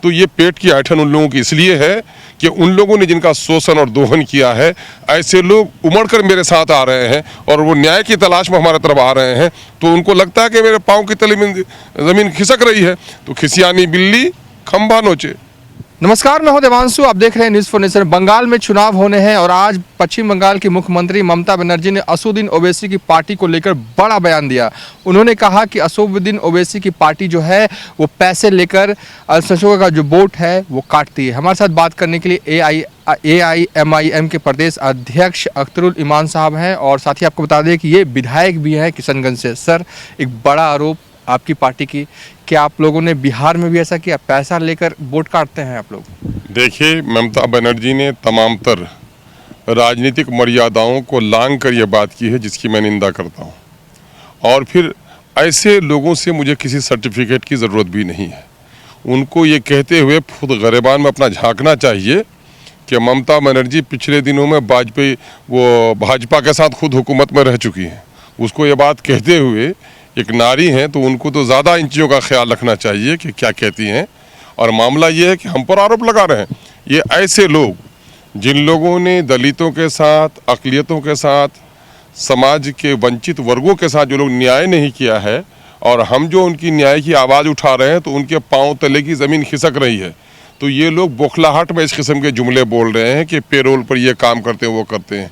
तो ये पेट की ऐंठन उन लोगों की इसलिए है कि उन लोगों ने जिनका शोषण और दोहन किया है, ऐसे लोग उमड़ कर मेरे साथ आ रहे हैं और वो न्याय की तलाश में हमारे तरफ आ रहे हैं, तो उनको लगता है कि मेरे पाँव की तले में ज़मीन खिसक रही है, तो खिसियानी बिल्ली खंभा नोचे। नमस्कार, मैं हूं देवांशु। आप देख रहे हैं न्यूज़ फॉर नेशन। बंगाल में चुनाव होने हैं और आज पश्चिम बंगाल की मुख्यमंत्री ममता बनर्जी ने असदुद्दीन ओवैसी की पार्टी को लेकर बड़ा बयान दिया। उन्होंने कहा कि असदुद्दीन ओवैसी की पार्टी जो है वो पैसे लेकर अल्पसंख्यकों का जो वोट है वो काटती है। हमारे साथ बात करने के लिए AIMIM के प्रदेश अध्यक्ष अख्तरुल इमान साहब हैं और साथ ही आपको बता दें कि ये विधायक भी हैं किशनगंज से। सर, एक बड़ा आरोप आपकी पार्टी की, क्या आप लोगों ने बिहार में भी ऐसा किया, पैसा लेकर वोट काटते हैं आप लोग? देखिए, ममता बनर्जी ने तमाम तर राजनीतिक मर्यादाओं को लांघ कर यह बात की है जिसकी मैं निंदा करता हूँ, और फिर ऐसे लोगों से मुझे किसी सर्टिफिकेट की ज़रूरत भी नहीं है। उनको ये कहते हुए खुद गिरबान में अपना झांकना चाहिए कि ममता बनर्जी पिछले दिनों में भाजपा के साथ खुद हुकूमत में रह चुकी हैं। उसको ये बात कहते हुए एक नारी हैं तो उनको तो ज़्यादा इन चीज़ों का ख्याल रखना चाहिए कि क्या कहती हैं। और मामला ये है कि हम पर आरोप लगा रहे हैं। ये ऐसे लोग जिन लोगों ने दलितों के साथ, अक़लियतों के साथ, समाज के वंचित वर्गों के साथ जो लोग न्याय नहीं किया है, और हम जो उनकी न्याय की आवाज़ उठा रहे हैं तो उनके पाँव तले की ज़मीन खिसक रही है, तो ये लोग बौखलाहट में इस किस्म के जुमले बोल रहे हैं कि पेरोल पर ये काम करते हैं, वो करते हैं।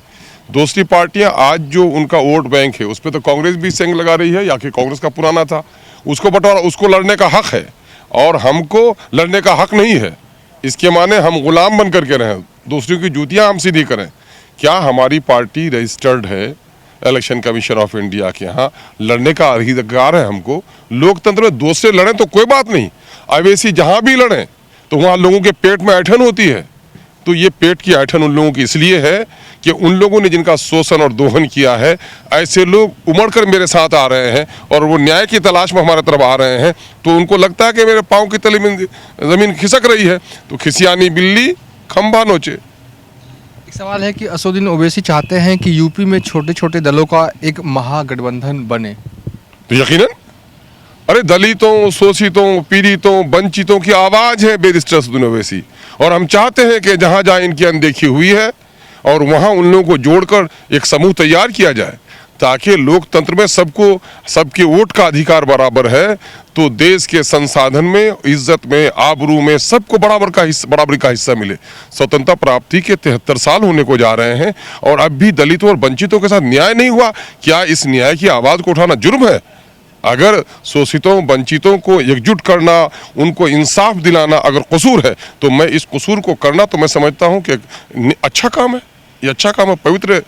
दूसरी पार्टियां आज जो उनका वोट बैंक है उस पर तो कांग्रेस भी सेंग लगा रही है, या कि कांग्रेस का पुराना था उसको बंटवारा, उसको लड़ने का हक है और हमको लड़ने का हक नहीं है। इसके माने हम गुलाम बन करके रहें, दूसरों की जूतियां हम सीधी करें? क्या हमारी पार्टी रजिस्टर्ड है इलेक्शन कमीशन ऑफ इंडिया के यहाँ? लड़ने का अधिकार है हमको। लोकतंत्र में दूसरे लड़ें तो कोई बात नहीं, अवैसी जहाँ भी लड़ें तो वहाँ लोगों के पेट में ऐंठन होती है। तो ये पेट की ऐंठन उन लोगों की इसलिए है कि उन लोगों ने जिनका शोषण और दोहन किया है, ऐसे लोग उमड़ कर मेरे साथ आ रहे हैं और वो न्याय की तलाश में हमारे तरफ आ रहे हैं, तो उनको लगता है कि मेरे पाँव की तले में ज़मीन खिसक रही है, तो खिसियानी बिल्ली खंभा नोचे। एक सवाल है कि असदुद्दीन ओवैसी चाहते हैं कि यूपी में छोटे छोटे दलों का एक महागठबंधन बने। तो यकीनन, अरे दलितों, शोषितों, पीड़ितों, वंचितों की आवाज़ है बैरिस्टर असदुद्दीन ओवैसी, और हम चाहते हैं कि जहाँ जहाँ इनकी अनदेखी हुई है और वहाँ उन लोगों को जोड़कर एक समूह तैयार किया जाए, ताकि लोकतंत्र में सबके वोट का अधिकार बराबर है, तो देश के संसाधन में, इज्जत में, आबरू में सबको बराबरी का हिस्सा मिले। स्वतंत्रता प्राप्ति के 73 साल होने को जा रहे हैं और अब भी दलितों और वंचितों के साथ न्याय नहीं हुआ। क्या इस न्याय की आवाज़ को उठाना जुर्म है? अगर शोषितों, वंचितों को एकजुट करना, उनको इंसाफ दिलाना अगर कसूर है, तो मैं इस कसूर को करना तो मैं समझता हूं कि अच्छा काम है, ये अच्छा काम है, पवित्र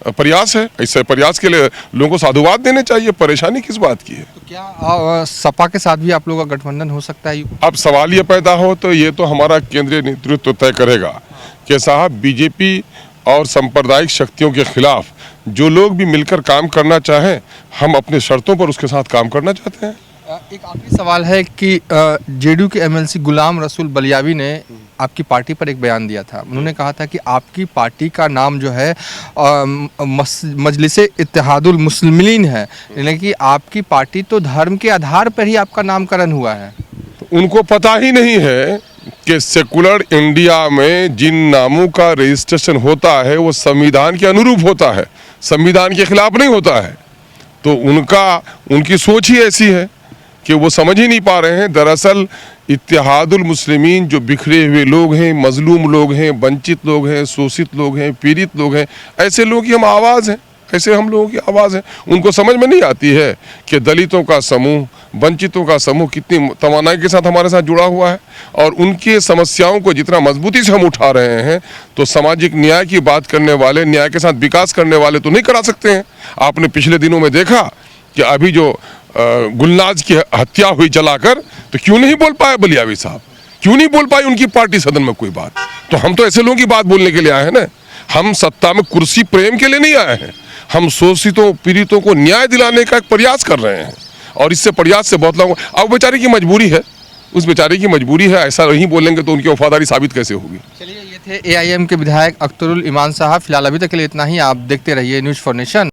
प्रयास है। ऐसे प्रयास के लिए लोगों को साधुवाद देने चाहिए। परेशानी किस बात की है? तो क्या सपा के साथ भी आप लोगों का गठबंधन हो सकता है? अब सवाल ये पैदा हो तो ये तो हमारा केंद्रीय नेतृत्व तय करेगा कि साहब बीजेपी और सांप्रदायिक शक्तियों के खिलाफ जो लोग भी मिलकर काम करना चाहें, हम अपने शर्तों पर उसके साथ काम करना चाहते हैं। एक आखिरी सवाल है कि जेडीयू के MLC गुलाम रसूल बलियावी ने आपकी पार्टी पर एक बयान दिया था। उन्होंने कहा था कि आपकी पार्टी का नाम जो है मजलिसे इत्तेहादुल मुस्लिमीन है, यानी कि आपकी पार्टी तो धर्म के आधार पर ही आपका नामकरण हुआ है। उनको पता ही नहीं है कि सेकुलर इंडिया में जिन नामों का रजिस्ट्रेशन होता है वो संविधान के अनुरूप होता है, संविधान के खिलाफ नहीं होता है। तो उनकी सोच ही ऐसी है कि वो समझ ही नहीं पा रहे हैं। दरअसल इत्तेहादुल मुस्लिमीन जो बिखरे हुए लोग हैं, मजलूम लोग हैं, वंचित लोग हैं, शोषित लोग हैं, पीड़ित लोग हैं, ऐसे लोगों की हम आवाज़ हैं, ऐसे हम लोगों की आवाज़ है। उनको समझ में नहीं आती है कि दलितों का समूह, वंचितों का समूह कितनी तवानाई के साथ हमारे साथ जुड़ा हुआ है, और उनके समस्याओं को जितना मजबूती से हम उठा रहे हैं, तो सामाजिक न्याय की बात करने वाले, न्याय के साथ विकास करने वाले तो नहीं करा सकते हैं। आपने पिछले दिनों में देखा कि अभी जो गुलनाज की हत्या हुई जलाकर, तो क्यों नहीं बोल पाए बलियावी साहब? क्यों नहीं बोल पाई उनकी पार्टी सदन में कोई बात? तो हम तो ऐसे लोगों की बात बोलने के लिए आए हैं ना। हम सत्ता में कुर्सी प्रेम के लिए नहीं आए हैं, हम शोषितों, पीड़ितों को न्याय दिलाने का एक प्रयास कर रहे हैं, और इससे प्रयास से बहुत लोगों, अब बेचारे की मजबूरी है, उस बेचारे की मजबूरी है। ऐसा नहीं बोलेंगे तो उनकी वफादारी साबित कैसे होगी? चलिए, ये थे AIM के विधायक अख्तरुल इमान साहब। फिलहाल अभी तक के लिए इतना ही। आप देखते रहिए न्यूज़ फॉर नेशन।